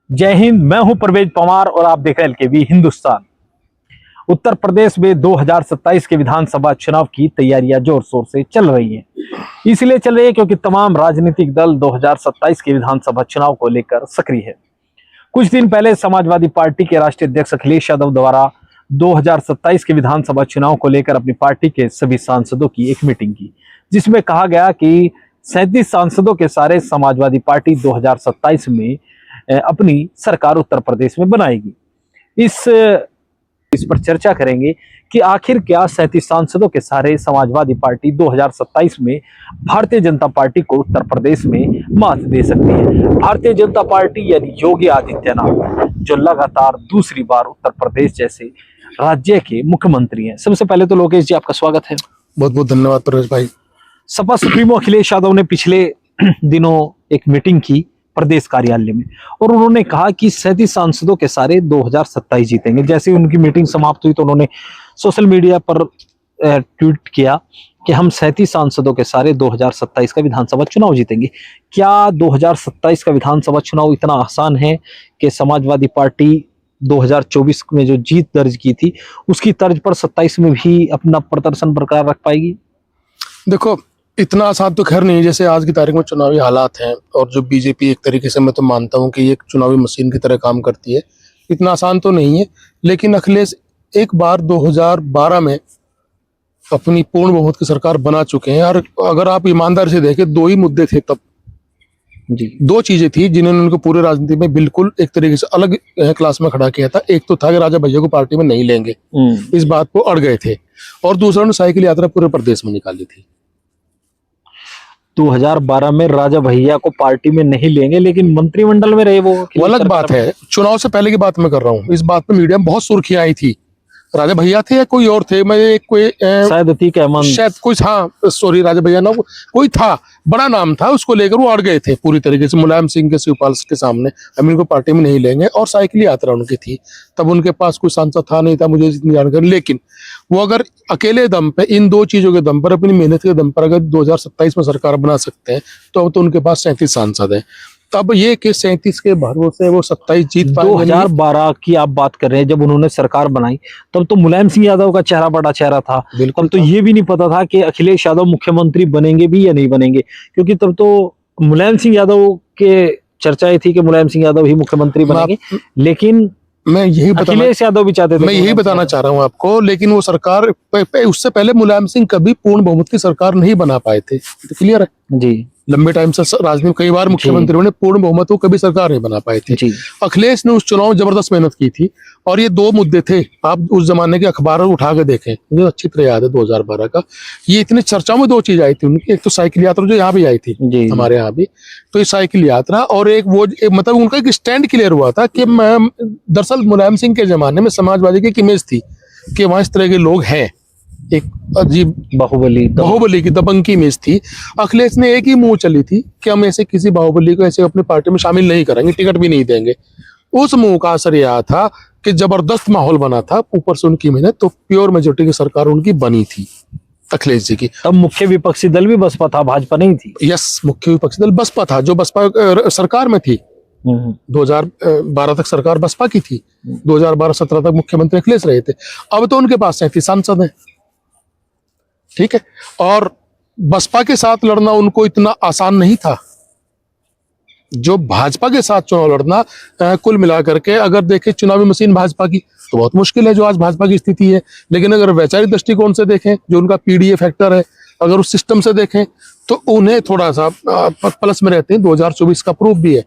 जय हिंद। मैं हूं परवेज पवार और आप देख रहे हैं एलकेबी हिंदुस्तान। उत्तर प्रदेश में 2027 के विधानसभा चुनाव की तैयारियां जोर शोर से चल रही हैं। इसलिए चल रही है क्योंकि तमाम राजनीतिक दल 2027 के विधानसभा चुनाव को लेकर सक्रिय है। कुछ दिन पहले समाजवादी पार्टी के राष्ट्रीय अध्यक्ष अखिलेश यादव द्वारा 2027 के विधानसभा चुनाव को लेकर अपनी पार्टी के सभी सांसदों की एक मीटिंग की, जिसमें कहा गया कि 37 सांसदों के सारे समाजवादी पार्टी 2027 में अपनी सरकार उत्तर प्रदेश में बनाएगी। इस पर चर्चा करेंगे कि आखिर क्या 37 सांसदों के सारे समाजवादी पार्टी 2027 में भारतीय जनता पार्टी को उत्तर प्रदेश में मात दे सकती है। भारतीय जनता पार्टी यानी योगी आदित्यनाथ, जो लगातार दूसरी बार उत्तर प्रदेश जैसे राज्य के मुख्यमंत्री हैं। सबसे पहले तो लोकेश जी, आपका स्वागत है। बहुत बहुत धन्यवाद परेश भाई। सपा सुप्रीमो अखिलेश यादव ने पिछले दिनों एक मीटिंग की प्रदेश कार्यालय में और उन्होंने कहा कि 37 सांसदों के सारे 2027 जीतेंगे। जैसे ही उनकी मीटिंग समाप्त हुई तो उन्होंने सोशल मीडिया पर ट्वीट किया कि हम 37 सांसदों के सारे 2027 का विधानसभा चुनाव जीतेंगे। क्या 2027 का विधानसभा चुनाव इतना आसान है कि समाजवादी पार्टी 2024 में जो जीत दर्ज की थी उसकी तर्ज पर 27 में भी अपना प्रदर्शन बरकरार रख पाएगी? देखो, इतना आसान तो खैर नहीं, जैसे आज की तारीख में चुनावी हालात हैं और जो बीजेपी एक तरीके से मैं तो मानता हूं कि ये एक चुनावी मशीन की तरह काम करती है। इतना आसान तो नहीं है, लेकिन अखिलेश एक बार 2012 में अपनी पूर्ण बहुमत की सरकार बना चुके हैं। और अगर आप ईमानदारी से देखें, दो ही मुद्दे थे तब जी, दो चीजें थी जिन्होंने उनको पूरे राजनीति में बिल्कुल एक तरीके से अलग क्लास में खड़ा किया था। एक तो था कि राजा भैया को पार्टी में नहीं लेंगे, इस बात को अड़ गए थे, और दूसरा उन्होंने साइकिल यात्रा पूरे प्रदेश में निकाली थी। 2012 में राजा भैया को पार्टी में नहीं लेंगे, लेकिन मंत्रिमंडल में रहे वो अलग बात है। चुनाव से पहले की बात मैं कर रहा हूँ। इस बात में मीडिया में बहुत सुर्खियां आई थी। राजा भैया थे या कोई और थे, मैं कोई शायद अतीक अहमद, शायद कोई, हाँ सॉरी, राजा भैया ना, कोई था, बड़ा नाम था, उसको लेकर वो अड़ गए थे पूरी तरीके से मुलायम सिंह के शिवपाल के सामने। हम इनको पार्टी में नहीं लेंगे, और साइकिल यात्रा उनकी थी। तब उनके पास कोई सांसद था नहीं था, मुझे जितनी जानकारी, लेकिन वो अगर अकेले दम पे, इन दो चीजों के दम पर, अपनी मेहनत के दम पर अगर 2027 में सरकार बना सकते हैं तो अब तो उनके पास 37 सांसद हैं। तब ये कि 37 के भरोसे वो 27 जीत पाए। 2012 की आप बात कर रहे हैं, जब उन्होंने सरकार बनाई तब तो मुलायम सिंह यादव का चेहरा बड़ा चेहरा था। तब तो ये भी नहीं पता था कि अखिलेश यादव मुख्यमंत्री बनेंगे भी या नहीं बनेंगे, क्योंकि तब तो मुलायम सिंह यादव के चर्चाएं थी कि मुलायम सिंह यादव ही मुख्यमंत्री बनेंगे। लेकिन मैं यही अखिलेश यादव भी चाहते थे। मैं यही बताना चाह रहा हूँ आपको, लेकिन वो सरकार उससे पहले मुलायम सिंह कभी पूर्ण बहुमत की सरकार नहीं बना पाए थे। तो क्लियर है जी। लंबे टाइम से राजनीति कई बार मुख्यमंत्रियों ने पूर्ण बहुमत को कभी सरकार नहीं बना पाए थे। अखिलेश ने उस चुनाव में जबरदस्त मेहनत की थी, और ये दो मुद्दे थे। आप उस जमाने के अखबार उठा के देखें, मुझे अच्छी तरह याद है 2012 का। ये इतनी चर्चाओं में दो चीज आई थी उनकी। एक तो साइकिल यात्रा जो यहाँ भी आई थी, हमारे यहाँ भी, तो ये साइकिल यात्रा, और एक वो मतलब उनका एक स्टैंड क्लियर हुआ था कि दरअसल मुलायम सिंह के जमाने में समाजवादी की एक इमेज थी कि वहां इस तरह के लोग हैं, एक अजीब बाहुबली की दबंग की इमेज थी। अखिलेश ने एक ही मुंह चली थी कि हम ऐसे किसी बाहुबली को ऐसे अपनी पार्टी में शामिल नहीं करेंगे, टिकट भी नहीं देंगे। उस मुंह का असर यह था कि जबरदस्त माहौल बना था, ऊपर से उनकी मेहनत, तो प्योर मेजोरिटी की सरकार उनकी बनी थी अखिलेश जी की। तब मुख्य विपक्षी दल भी बसपा था, भाजपा नहीं थी। यस, मुख्य विपक्षी दल बसपा था, जो बसपा सरकार में थी। 2012 तक सरकार बसपा की थी, 2012-17 तक मुख्यमंत्री अखिलेश रहे थे। अब तो उनके पास 37 सांसद हैं, ठीक है, और बसपा के साथ लड़ना उनको इतना आसान नहीं था जो भाजपा के साथ चुनाव लड़ना। कुल मिलाकर के अगर देखें चुनावी मशीन भाजपा की तो बहुत मुश्किल है जो आज भाजपा की स्थिति है। लेकिन अगर वैचारिक दृष्टिकोण से देखें, जो उनका पीडीए फैक्टर है, अगर उस सिस्टम से देखें तो उन्हें थोड़ा सा प्लस में रहते हैं। 2024 का प्रूफ भी है,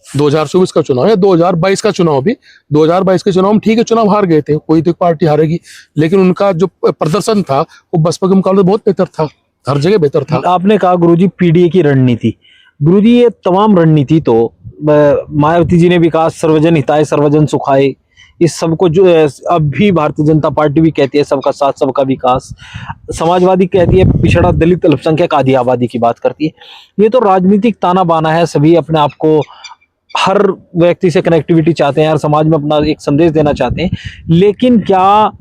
2024 का चुनाव है, 2022 का चुनाव भी। 2022 के चुनाव में ठीक है, चुनाव हार गए थे, कोई तो पार्टी हारेगी, लेकिन उनका जो प्रदर्शन था वो बसपा के मुकाबले बहुत बेहतर था, हर जगह बेहतर था। आपने कहा गुरुजी पीडीए की रणनीति, गुरुजी ये तमाम रणनीति तो मायावती जी ने भी कहा, सर्वजन हिताय सर्वजन सुखाय, इस सबको जो अब भी भारतीय जनता पार्टी भी कहती है सबका साथ सबका विकास, समाजवादी कहती है पिछड़ा दलित अल्पसंख्यक आदि आबादी की बात करती है। ये तो राजनीतिक ताना बाना है, सभी अपने आप को, हर व्यक्ति से कनेक्टिविटी चाहते हैं, हर समाज में अपना एक संदेश देना चाहते हैं। लेकिन क्या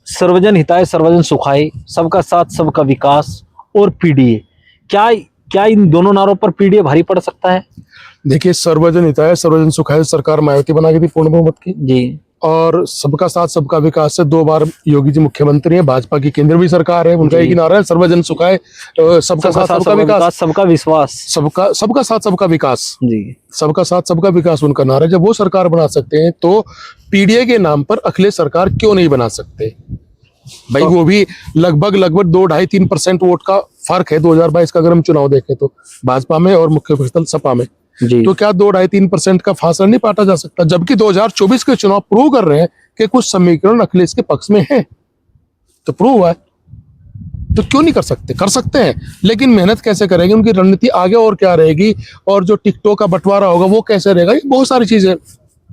सर्वजन हिताय सर्वजन सुखाय, सबका साथ सबका विकास और पीडीए, क्या क्या इन दोनों नारों पर पीडीए भारी पड़ सकता है? देखिए, सर्वजन हिताय सर्वजन सुखाय सरकार मायावती बना के थी पूर्ण बहुमत की, जी। और सबका साथ सबका विकास से 2 बार योगी जी मुख्यमंत्री हैं, भाजपा की केंद्र भी सरकार है, उनका जी। एक ही नारा है, सर्वजन सुखाय, सबका साथ सबका विकास, सबका विश्वास, सबका साथ सबका विकास, जी। सबका साथ सबका विकास उनका नारा है। जब वो सरकार बना सकते हैं तो पीडीए के नाम पर अखिलेश सरकार क्यों नहीं बना सकते भाई? वो भी लगभग 2-2.5-3% वोट का फर्क है 2022 का, अगर हम चुनाव देखें तो भाजपा में और मुख्य विपक्ष दल सपा में। जी। तो क्या 2-2.5-3% का फासला नहीं पाटा जा सकता? जबकि 2024 के चुनाव प्रूव कर रहे हैं कि कुछ समीकरण अखिलेश के पक्ष में है, तो प्रूव हुआ है, तो क्यों नहीं कर सकते? कर सकते हैं, लेकिन मेहनत कैसे करेंगे, उनकी रणनीति आगे और क्या रहेगी, और जो टिकटॉक का बंटवारा होगा वो कैसे रहेगा, ये बहुत सारी चीजें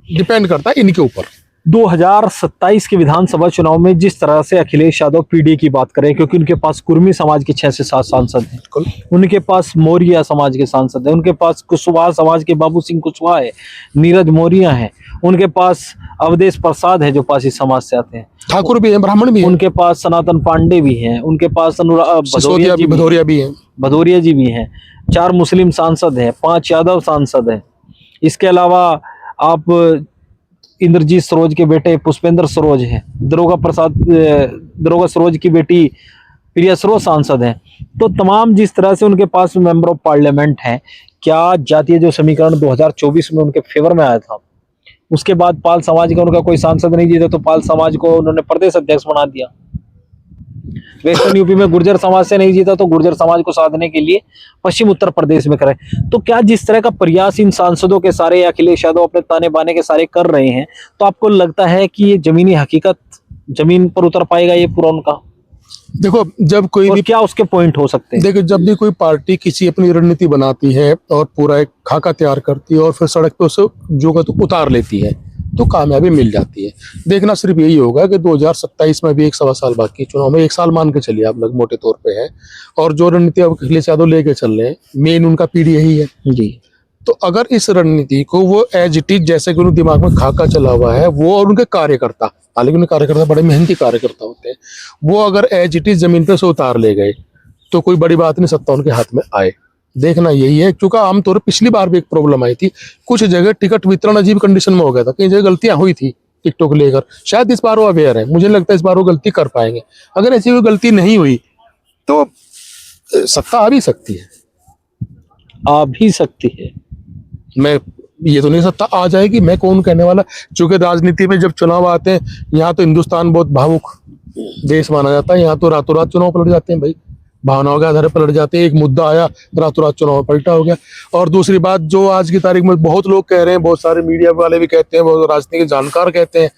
डिपेंड करता है इनके ऊपर। 2027 के विधानसभा चुनाव में जिस तरह से अखिलेश यादव पीडीए की बात करें, क्योंकि उनके पास कुर्मी समाज के 6 से 7 सांसद हैं, उनके पास मौर्य समाज के सांसद हैं, उनके पास कुशवाहा समाज के बाबू सिंह कुशवाहा है, नीरज मौर्य हैं, उनके पास अवधेश प्रसाद है जो पासी समाज से आते हैं, ठाकुर भी है, ब्राह्मण भी है, उनके पास सनातन पांडे भी हैं, उनके पास भदौरिया जी भी हैं, 4 मुस्लिम सांसद हैं, 5 यादव सांसद हैं। इसके अलावा आप इंद्रजीत सरोज के बेटे पुष्पेंद्र सरोज हैं, दरोगा सरोज की बेटी प्रिया सरोज सांसद हैं। तो तमाम जिस तरह से उनके पास मेंबर ऑफ पार्लियामेंट हैं, क्या जातीय जो समीकरण 2024 में उनके फेवर में आया था, उसके बाद पाल समाज का उनका कोई सांसद नहीं जीता, तो पाल समाज को उन्होंने प्रदेश अध्यक्ष बना दिया। वेस्टर्न यूपी में गुर्जर समाज से नहीं जीता, तो गुर्जर समाज को साधने के लिए पश्चिम उत्तर प्रदेश में करे। तो क्या जिस तरह का प्रयास इन सांसदों के सारे, अखिलेश यादव अपने ताने बाने के सारे कर रहे हैं, तो आपको लगता है कि ये जमीनी हकीकत जमीन पर उतर पाएगा ये पूरा उनका? देखो, जब कोई भी, क्या उसके पॉइंट हो सकते हैं? देखो, जब भी कोई पार्टी किसी अपनी रणनीति बनाती है और पूरा एक खाका तैयार करती है और फिर सड़क पे उसे जो का तो उतार लेती है, तो कामयाबी मिल जाती है। देखना सिर्फ यही होगा कि 2027 में भी 1 सवा साल बाकी, चुनाव में 1 साल मान के चलिए आप, लग मोटे तौर पे है, और जो रणनीति अब अखिलेश यादव लेके चल रहे हैं, मेन उनका पीडीए ही है जी। तो अगर इस रणनीति को वो एज इट इज, जैसे कि उनके दिमाग में खाका चला हुआ है, वो और उनके कार्यकर्ता, हालांकि उनके कार्यकर्ता बड़े मेहनती कार्यकर्ता होते हैं, वो अगर एज इट इज जमीन पे से उतार ले गए तो कोई बड़ी बात नहीं, सत्ता उनके हाथ में आए। देखना यही है, क्योंकि आमतौर पर पिछली बार भी एक प्रॉब्लम आई थी, कुछ जगह टिकट वितरण अजीब कंडीशन में हो गया था, कई जगह गलतियां हुई थी टिकटों को लेकर। शायद इस बार वो अवेयर है, मुझे लगता है इस बार वो गलती कर पाएंगे। अगर ऐसी कोई गलती नहीं हुई तो सत्ता आ भी सकती है, आ भी सकती है। मैं ये तो नहीं, सत्ता आ जाएगी, मैं कौन कहने वाला, क्योंकि राजनीति में जब चुनाव आते हैं, यहाँ तो हिंदुस्तान बहुत भावुक देश माना जाता है, यहाँ तो रातों रात चुनाव पलट जाते हैं भाई, भावनाओं के आधार पर पलट जाते हैं। एक मुद्दा आया, रातों रात चुनाव पलटा हो गया। और दूसरी बात, जो आज की तारीख में बहुत लोग कह रहे हैं, बहुत सारे मीडिया वाले भी कहते हैं, बहुत राजनीतिक जानकार कहते हैं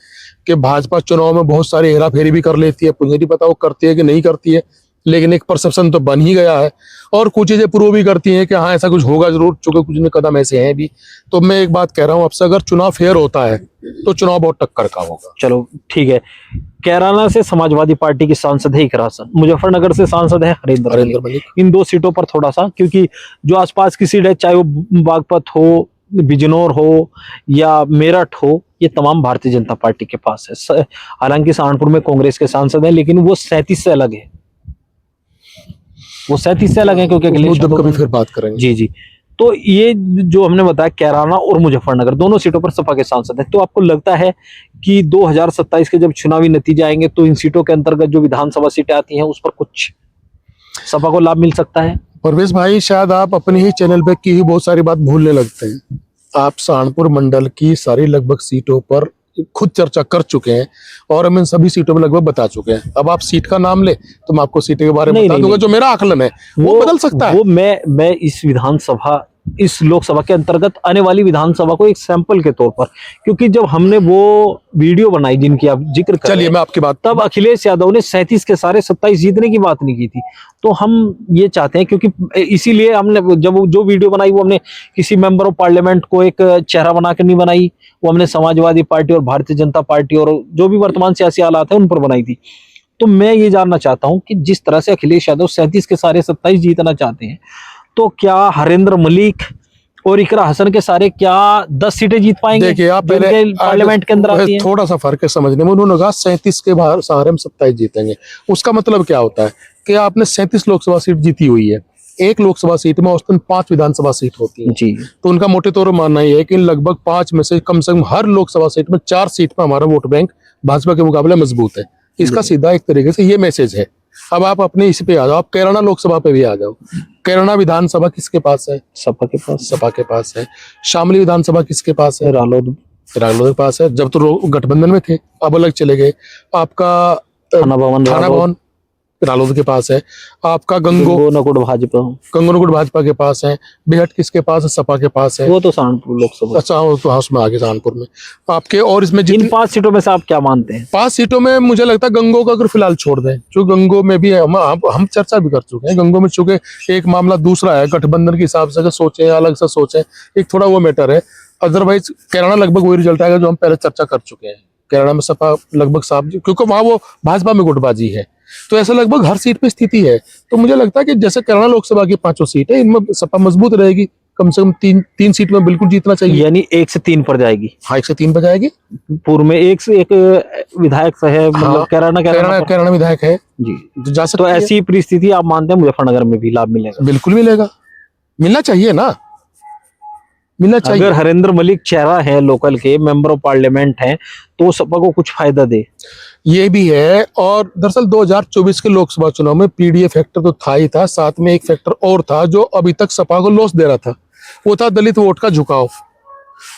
कि भाजपा चुनाव में बहुत सारी हेरा फेरी भी कर लेती है। मुझे नहीं पता वो करती है कि नहीं करती है, लेकिन एक परसेप्शन तो बन ही गया है, और कुछ चीजें प्रूव भी करती हैं कि हाँ ऐसा कुछ होगा जरूर, चूंकि कुछ न कदम ऐसे हैं भी। तो मैं एक बात कह रहा हूँ आपसे, अगर चुनाव फेयर होता है तो चुनाव बहुत टक्कर का होगा। चलो ठीक है। कैराना से समाजवादी पार्टी की सांसद है इकरा हसन, मुजफ्फरनगर से सांसद है हरिंदर मलिक। इन 2 सीटों पर थोड़ा सा, क्योंकि जो आसपास की सीट है, चाहे वो बागपत हो, बिजनौर हो या मेरठ हो, ये तमाम भारतीय जनता पार्टी के पास है। हालांकि सहारनपुर में कांग्रेस के सांसद हैं, लेकिन वो 37 से अलग है, वो 37 से अलग है, क्योंकि कभी फिर बात करेंगे। जी जी। तो ये जो हमने बताया, कैराना और मुजफ्फरनगर दोनों सीटों पर सपा के सांसद हैं। तो आपको लगता है कि 2027 के जब चुनावी नतीजे आएंगे, तो इन सीटों के अंतर्गत जो विधानसभा सीटें आती हैं, उस पर कुछ सपा को लाभ मिल सकता है? परवेश भाई, शायद आप अपने ही चैनल पे की ही बहुत सारी बात भूलने लगते हैं। आप सहारनपुर मंडल की सारी लगभग सीटों पर खुद चर्चा कर चुके हैं, और हम इन सभी सीटों में लगभग बता चुके हैं। अब आप सीट का नाम ले तो मैं आपको सीट के बारे में बता दूंगा। जो मेरा आकलन है वो बदल सकता है। वो मैं इस विधानसभा, इस लोकसभा के अंतर्गत आने वाली विधानसभा को एक सैंपल के तौर पर, क्योंकि जब हमने वो वीडियो बनाई जिनकी आप जिक्र कर, चलिए मैं आपकी बात, तब अखिलेश यादव ने 37 के सारे 27 जीतने की बात नहीं की थी। तो हम ये चाहते हैं, क्योंकि इसीलिए हमने जब जो वीडियो बनाई, वो हमने किसी मेंबर ऑफ पार्लियामेंट को एक चेहरा बनाकर नहीं बनाई, वो हमने समाजवादी पार्टी और भारतीय जनता पार्टी और जो भी वर्तमान सियासी हालात है उन पर बनाई थी। तो मैं ये जानना चाहता हूं कि जिस तरह से अखिलेश यादव 37 के सारे 27 जीतना चाहते हैं, तो क्या हरिंद्र मलिक और इकरा हसन के सारे क्या 10 सीटें जीत पाएंगे? देखिए, आप पहले पार्लियामेंट के अंदर आती है। थोड़ा सा फर्क है समझने में। उन्होंने कहा 37 के बाहर सहारे में 27 जीतेंगे। उसका मतलब क्या होता है कि आपने 37 लोकसभा सीट जीती हुई है, एक लोकसभा सीट में औसतन 5 विधानसभा सीट होती है। जी। तो उनका मोटे तौर पर मानना ये है कि लगभग 5 में से कम हर लोकसभा सीट में 4 सीट में हमारा वोट बैंक भाजपा के मुकाबले मजबूत है। इसका सीधा एक तरीके से ये मैसेज है। अब आप अपने इस पे आ जाओ, आप कैराना लोकसभा पे भी आ जाओ। कैराना विधानसभा किसके पास है? सपा के पास। सपा के पास है। शामली विधानसभा किसके पास है? रालोद के पास है। जब तो गठबंधन में थे, अब अलग चले गए। आपका थाना भवन रालोद के पास है। आपका गंगो नकुड़ भाजपा के पास है। बेहट किसके पास है? सपा के पास है। वो तो सहारनपुर लोकसभा। अच्छा, वो तो हाउस में आगे सहारनपुर में आपके। और इसमें इन 5 सीटों में से आप क्या मानते हैं? 5 सीटों में मुझे लगता है गंगो का अगर फिलहाल छोड़ दें, जो गंगो में भी हम चर्चा भी कर चुके हैं। गंगो में चूंकि एक मामला दूसरा है, गठबंधन के हिसाब से अगर सोचे अलग से सोचे, एक थोड़ा वो मैटर है। अदरवाइज कैराना लगभग वही रिजल्ट आएगा जो हम पहले चर्चा कर चुके हैं। कैराना में सपा लगभग साफ, क्योंकि वहां वो भाजपा में गुटबाजी है, तो ऐसा लगभग हर सीट पे स्थिति है। तो मुझे लगता है कि जैसे कैराना लोकसभा की 5 सीट है, इनमें सपा मजबूत रहेगी। कम से कम 3 सीट में बिल्कुल जीतना चाहिए। यानी 1 से 3 पर जाएगी। हाँ, 1 से 3 पर जाएगी। पूर्व में 1 से 1 विधायक से है, मतलब हाँ, कैराना विधायक है जी। तो जा सकते तो ऐसी परिस्थिति आप मानते हैं मुजफ्फरनगर में भी लाभ मिलेगा? बिल्कुल मिलेगा, मिलना चाहिए ना, मिलना चाहिए। अगर हरेंद्र मलिक चेहरा है, लोकल के मेंबर ऑफ पार्लियामेंट हैं, तो सपा को कुछ फायदा दे। ये भी है। और दरअसल 2024 के लोकसभा चुनाव में पीडीए फैक्टर तो था ही था, साथ में एक फैक्टर और था जो अभी तक सपा को लॉस दे रहा था, वो था दलित वोट का झुकाव।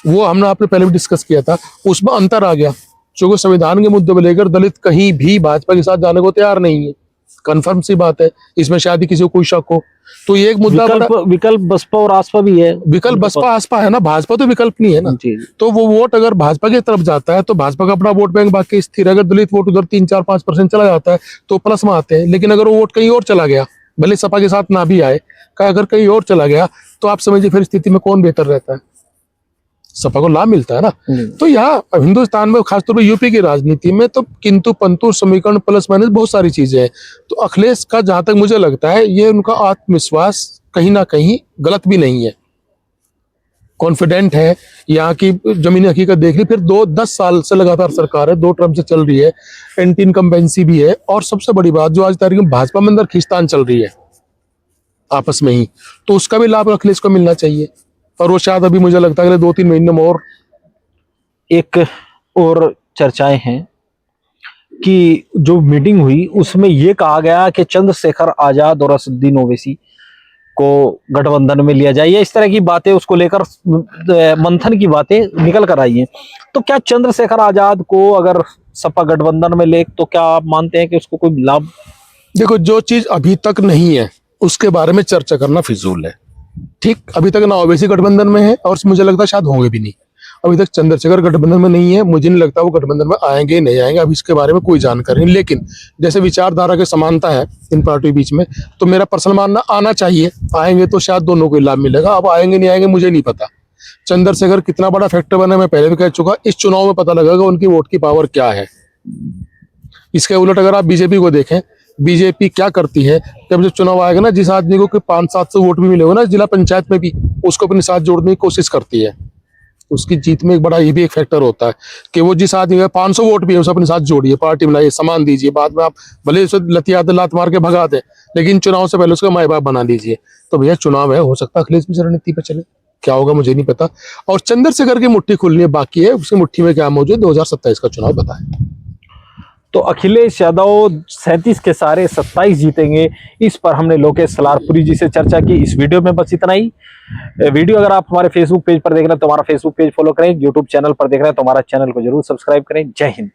वो हमने आपने पहले भी डिस्कस किया था, उसमें अंतर आ गया। चूंकि संविधान के मुद्दे को लेकर दलित कहीं भी भाजपा के साथ जाने को तैयार नहीं है, कन्फर्म सी बात है। इसमें शायद किसी को कोई शक हो तो ये एक मुद्दा विकल्प बसपा और आसपा भी है। विकल्प बसपा आसपा है ना, भाजपा तो विकल्प नहीं है ना। जी। तो वो वोट अगर भाजपा की तरफ जाता है तो भाजपा का अपना वोट बैंक बाकी स्थिर है। अगर दलित वोट उधर 3-4-5% चला जाता है तो प्लस में आते हैं। लेकिन अगर वो वोट कहीं और चला गया, भले सपा के साथ ना भी आए, अगर कहीं और चला गया तो आप समझिए फिर स्थिति में कौन बेहतर रहता है? सपा को लाभ मिलता है ना। तो यहाँ हिंदुस्तान में खासतौर पर यूपी की राजनीति में तो किंतु पंतु समीकरण प्लस माइनस बहुत सारी चीजें हैं। तो अखिलेश का जहां तक मुझे लगता है ये उनका आत्मविश्वास कहीं ना कहीं गलत भी नहीं है, कॉन्फिडेंट है। यहाँ की जमीनी हकीकत देख ली, फिर 10 साल से लगातार सरकार है, 2 टर्म से चल रही है, एंटी इनकम्बेंसी भी है। और सबसे बड़ी बात जो आज तारीख में भाजपा में अंदर खींचतान चल रही है आपस में ही, तो उसका भी लाभ अखिलेश को मिलना चाहिए। और वो शायद अभी मुझे लगता है अगले 2-3 महीने में। और एक और चर्चाएं हैं कि जो मीटिंग हुई उसमें यह कहा गया कि चंद्रशेखर आजाद और असदुद्दीन ओवैसी को गठबंधन में लिया जाए, या इस तरह की बातें उसको लेकर मंथन की बातें निकल कर आई हैं। तो क्या चंद्रशेखर आजाद को अगर सपा गठबंधन में ले तो क्या आप मानते हैं कि उसको कोई लाभ? देखो, जो चीज अभी तक नहीं है उसके बारे में चर्चा करना फिजूल है। ठीक, अभी तक ना ओवैसी गठबंधन में है और मुझे लगता है शायद होंगे भी नहीं। अभी तक चंद्रशेखर गठबंधन में नहीं है, मुझे नहीं लगता वो गठबंधन में आएंगे नहीं आएंगे, अभी इसके बारे में कोई जानकारी नहीं। लेकिन जैसे विचारधारा की समानता है इन पार्टियों के बीच में, तो मेरा पर्सनल मानना आना चाहिए। आएंगे तो शायद दोनों को लाभ मिलेगा। अब आएंगे नहीं आएंगे मुझे नहीं पता। चंद्रशेखर कितना बड़ा फैक्टर बना मैं पहले भी कह चुका, इस चुनाव में पता लगेगा उनकी वोट की पावर क्या है। इसके उलट अगर आप बीजेपी को देखें, बीजेपी क्या करती है, जब चुनाव आएगा ना, जिस आदमी को 500-700 वोट भी मिले हो ना जिला पंचायत में भी, उसको अपने साथ जोड़ने की कोशिश करती है। उसकी जीत में एक बड़ा ये भी एक फैक्टर होता है कि वो जिस आदमी में 500 वोट भी है उसे अपने साथ जोड़िए, पार्टी में लाइए, सामान दीजिए। बाद में आप भले उसे लात मार के भगा दे, लेकिन चुनाव से पहले उसका माई बाप बना लीजिए। तो भैया चुनाव है, हो सकता है अखिलेश भी रणनीति पे चले, क्या होगा मुझे नहीं पता। और चंद्रशेखर की मुट्ठी खुलनी बाकी है, उसकी मुट्ठी में क्या मौजूद 2027 का चुनाव बताए। तो अखिलेश यादव 37 के सारे 27 जीतेंगे, इस पर हमने लोकेश सलारपुरी जी से चर्चा की। इस वीडियो में बस इतना ही। वीडियो अगर आप हमारे फेसबुक पेज पर देख रहे हैं तो हमारा फेसबुक पेज फॉलो करें, यूट्यूब चैनल पर देख रहे हैं तो हमारा चैनल को जरूर सब्सक्राइब करें। जय हिंद।